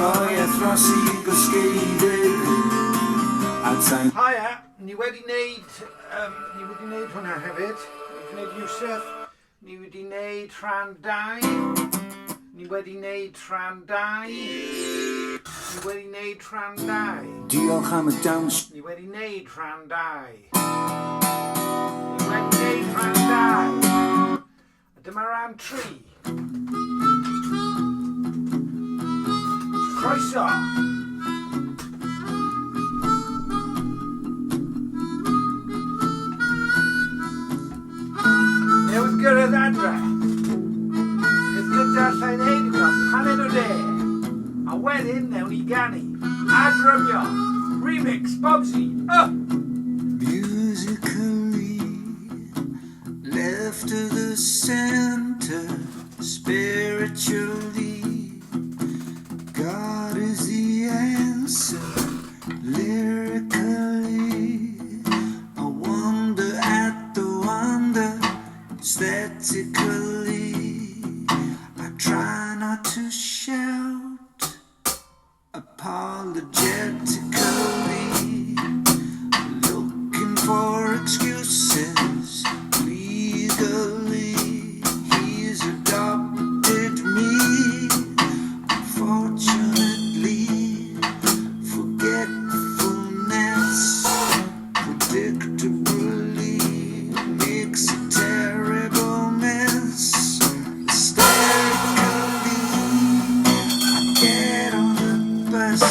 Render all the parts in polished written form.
troi a throsi gysgeidig Hiya, ni wedi wneud hwnna hefyd. Ni wedi wneud Iwsef. Ni wedi wneud rhan 2. Ni wedi wneud rhan 2. Ni wedi wneud rhan 2. Diolch am y dawns. Ni wedi wneud rhan 2. Ni wedi wneud rhan 2. A dyma rhan 3. Croeso! Newydd gyrraedd adre. Bydd gyda'r llaineid yn cael paned o de. A wedyn newn ni ganu. Adrymio. Remix, Bobsy. Musically left of the center, spiritually God is the answer. Lyrically I wonder at the wonder. Aesthetically I try not to shout. Apologetically looking for excuses. Legally he's adopted me. Unfortunately forgetfulness predictably makes a terrible mess. Hysterically I get on the bus.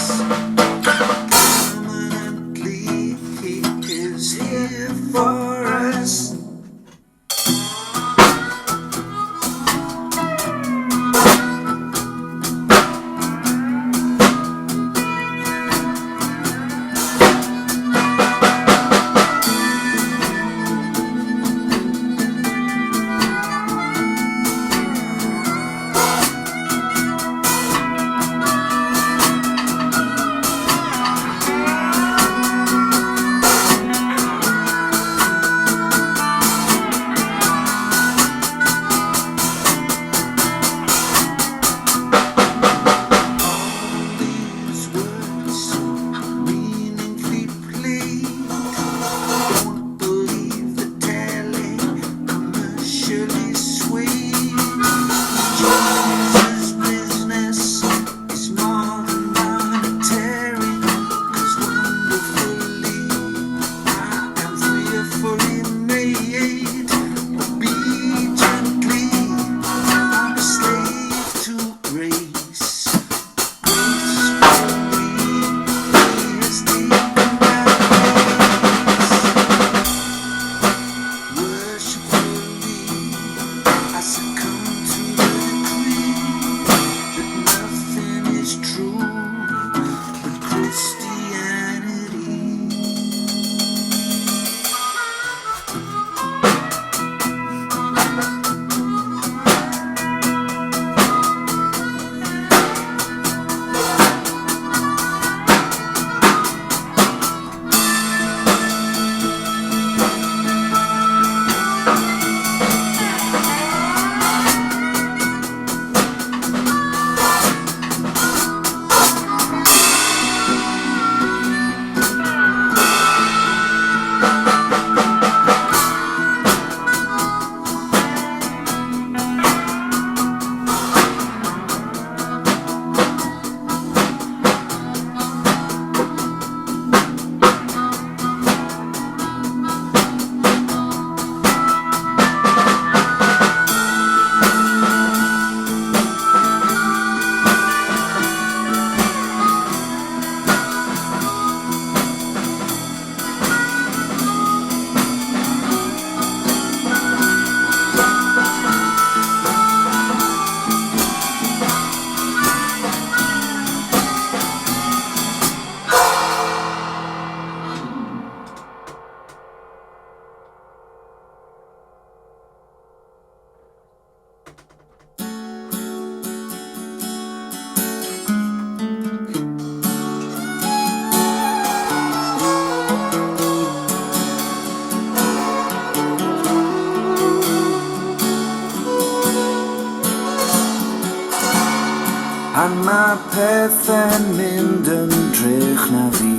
Pan mae pethau'n mynd yn drych na fi,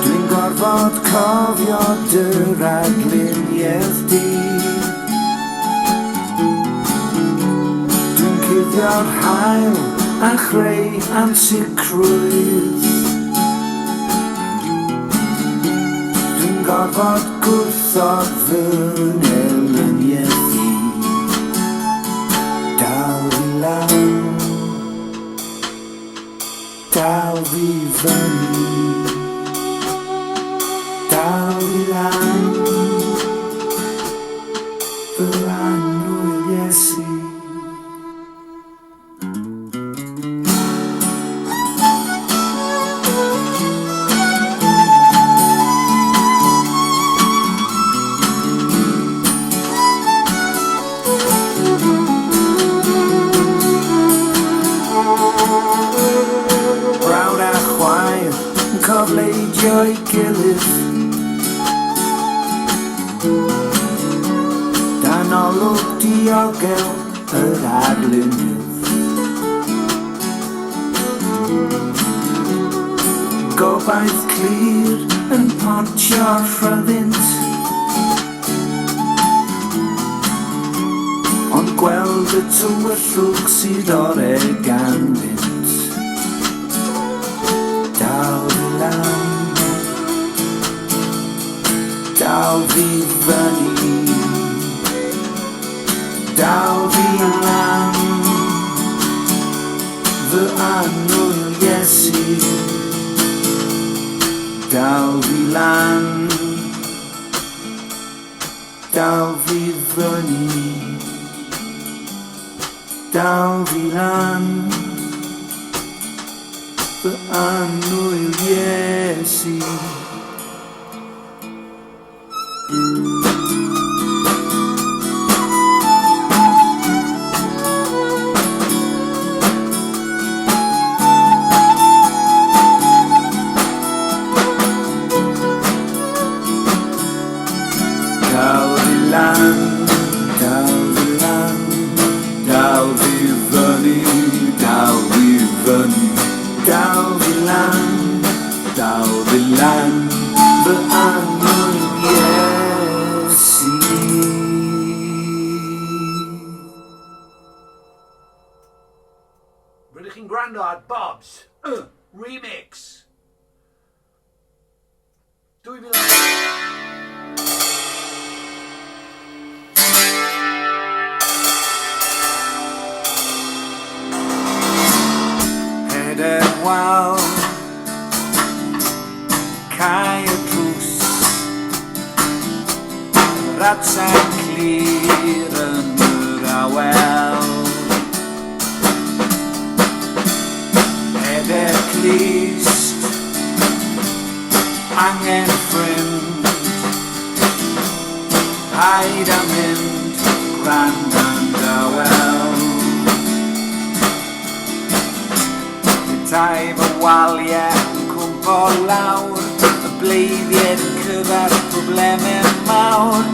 dwi'n gorfod cofio dy rhagluniaeth di. Dwi'n cuddio'r hael a chreu ansicrwydd. Dwi'n gorfod gwrthod fy nelyniaeth di. Dal fi lan, dal fi fyny, dal fi lan, fy annwyl Iesu. Brawd a chwaer yn cofleidio'i gilydd, dan olwg diogel yr arlunydd. Gobaith clir yn pontio'r rhyddint, ond gweld y tywyllwch sydd o'r eganddynt. Dal fi lan, dal fi fyny, dal fi lan, fy annwyl Iesu. Dal fi lan, dal fi fyny, dal fi lan, fy annwyl Iesu. Dal fi lan, dal fi lan, dal fi fyny, dal fi fyny, dal fi lan, fy annwyl Iesu. Rydych chi'n gwrando ar Bob's Remix 2000. Heder wal, cau y drws, ratsa'n clir yn yr awel. Heder clust, angen ffrind, haid a mynd grand yn dawel. Petai fy waliau yn cwmpo lawr, y bleiddiad yn cyfer problemau mawr.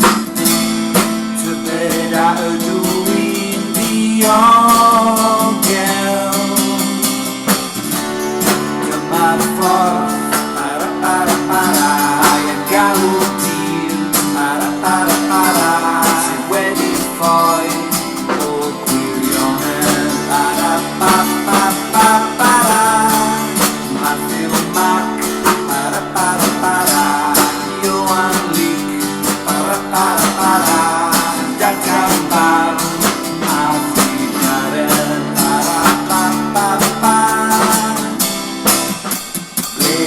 Tybed a ydw i'n diogel. Dyma'r ffordd, yn galw dir, sydd wedi ffoi o gwirionedd. Matthew Mac, Iowan Leek, Datan Bar, a Ffigaren. Ble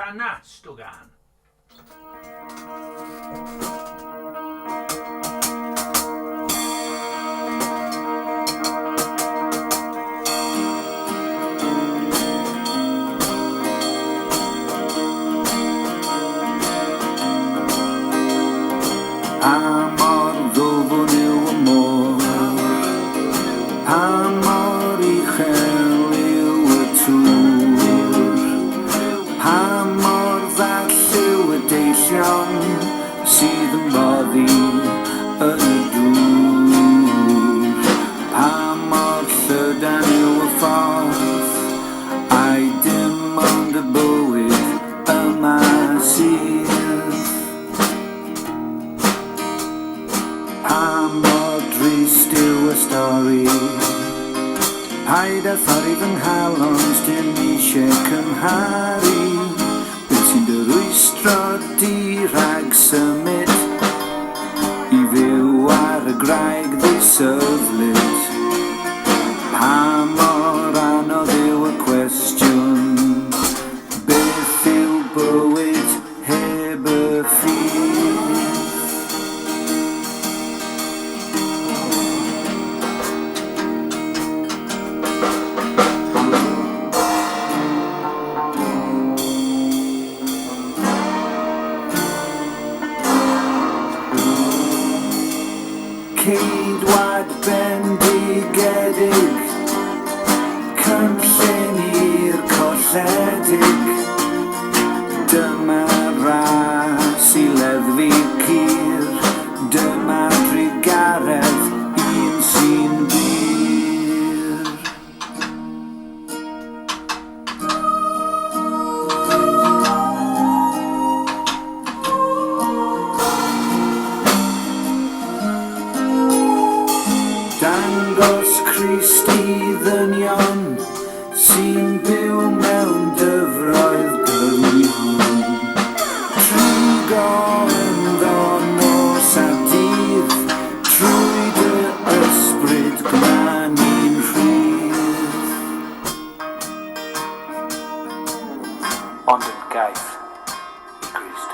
Tana Stogan. Sydd yn boddi yn y dŵr. Pa mor llydan yw y ffordd, ai dim ond y bywyd yma sydd. Pa mor drist yw y stori, paid â thorri fy nghalons, dim eisiau cymharu. Sy'n dy rwystro di rhag symud i fyw ar y graig ddisylflyd. Pa mor anodd yw y cwestiwn, beth yw bywyd heb y ffydd? Ceidwad bendigedig, cynllun i'r colledig. Dyma ras i leddfu cur, dyma drigaredd un sy'n byr. Dangos Christ i ddynion sy'n byw mewn dyfroedd dynion. Trwy ynddo nos a dydd, trwy dy ysbryd gna ni'n rhydd. Ond yn gaeth i Christ.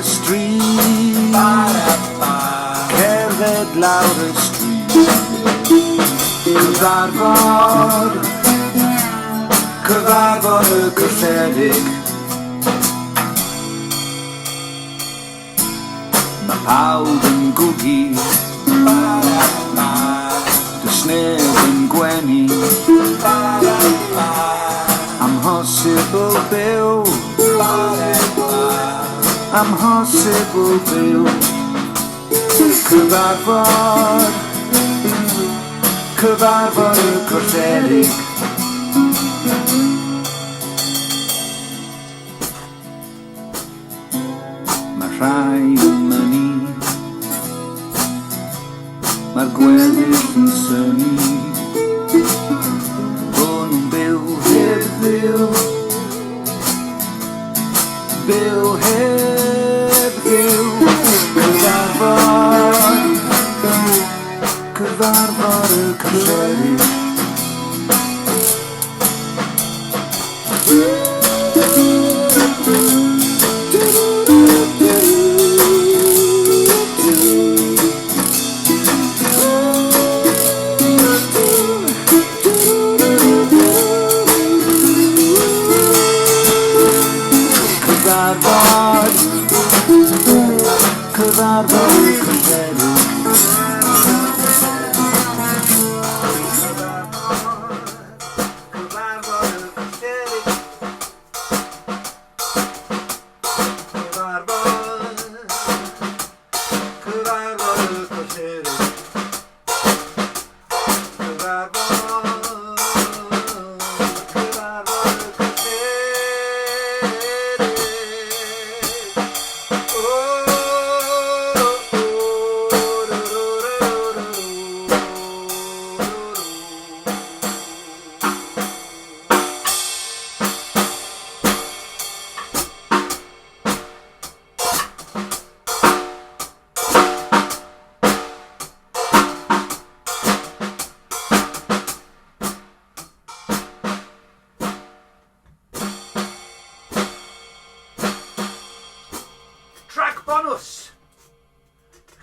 y stryd, cerdded lawr y stryd, cyfarfod y Colledig. Mae pawb yn gwgi, does neb yn gwenu, amhosibl byw, amhosibl byw. Cyfarfod y Colledig. Mae rhai yn mynnu, mae'r gweddill yn synnu, bod nhw'n byw heb ddiw, byw heb ddiw. Cyfarfod y Colledig. Cyfarfod y Colledig.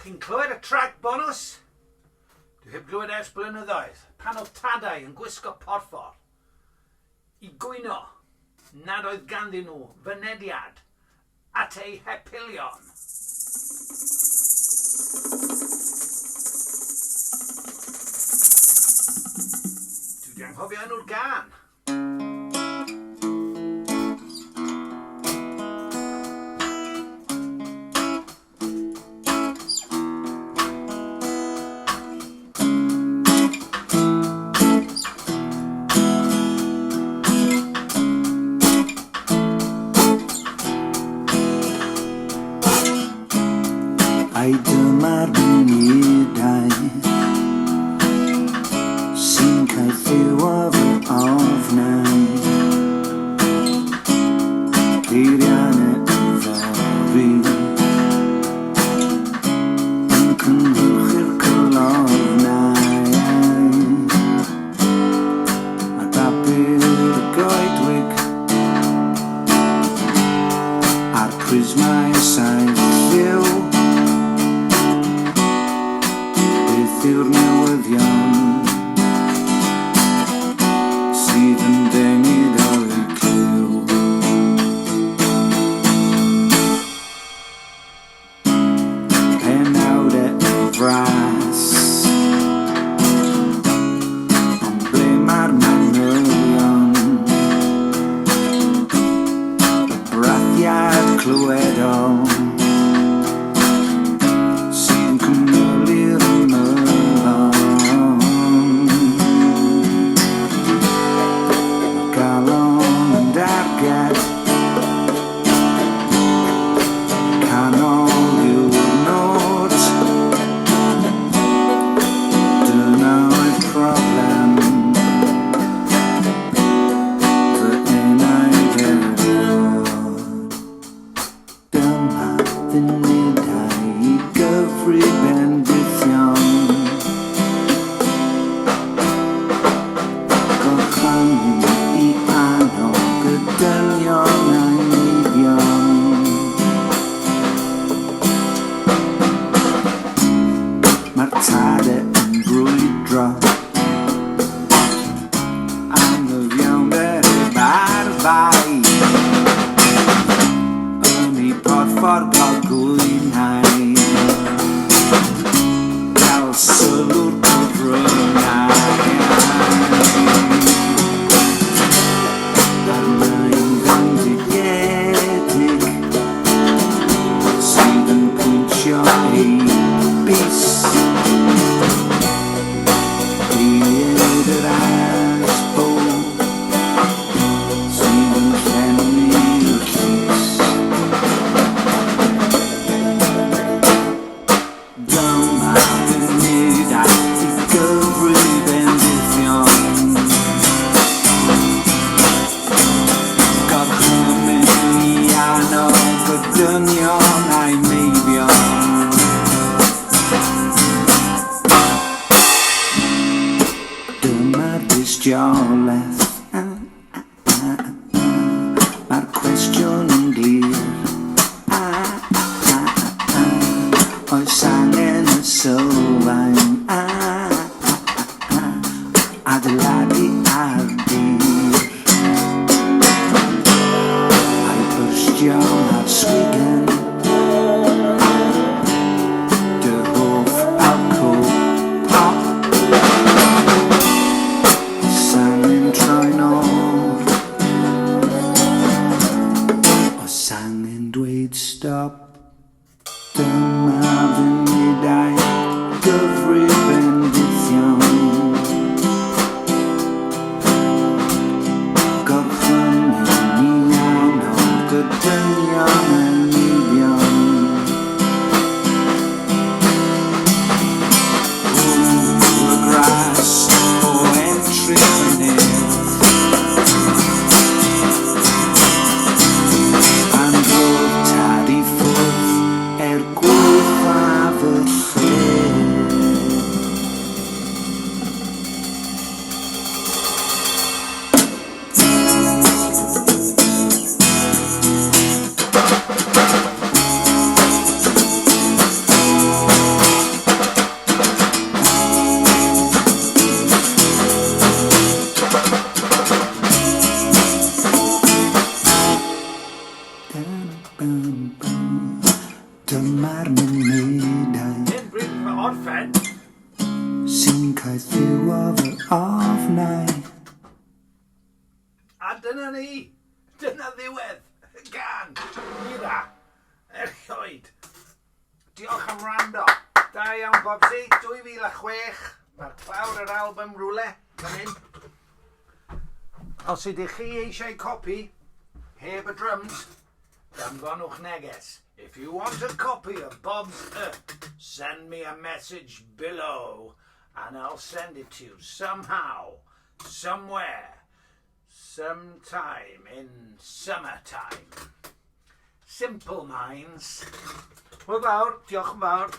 Chi'n clywed y trac bonus? Dwi heb glywed ers blynyddoedd pan oedd tadau yn gwisgo porffor i gwyno nad oedd ganddyn nhw fynediad at eu hepilion. Dwi 'di anghofio enw'r gân. Ai dyma'r munudau sy'n cael lliw o fy ofnau, peiriannau fory yn cynhyrchu'r colofnau. Mae bapur y goedwig a'r prismau y saith lliw, yw'r newyddion sydd yn dengid o'i cliw. Penawdau fras, ond ble mae'r manylion, y brathiad clywedol sy'n cymylu'r galon yn darged, canol yw'r nod, dyna oedd problem fy enaid erioed. Dyma funudau i gyfri bendithion, gochanu i annog y dynion a'i Meibion. Dyma fy nidau I gyfri bendithion. Gorchymyn I annog y dynion a'i Meibion. Dyma'r dystiolaeth, mae'r cwestiwn yn glir. Oes angen y sylfaen adeiladu ar dir a'i byrstio ar swigen dy hoff alcohol pop. Oes angen troi nôl, oes angen dweud stop. Dyma fy nidau gyfri bendithion. Gorchymyn I annog y dynion a'i Meibion. Y gras o entri mynydd a'n roedd tad I ffwrdd gwaethaf y lle. Dyma'r munudau Hyn bryd fy orffen. sy'n caethiwo fy ofnau. A dyna ni. Dyna ddiwedd y gan. Ira. Erioed. Diolch am wrando. Da iawn Bobsy. 2006. Mae'r clawr yr album rwle. Come in. Os ydych chi eisiau copi, heb y drums, danfonwch neges. If you want a copy of Bob's send me a message below and I'll send it to you somehow, somewhere, sometime in summertime. Simple minds. Hwyl fawr, diolch yn fawr.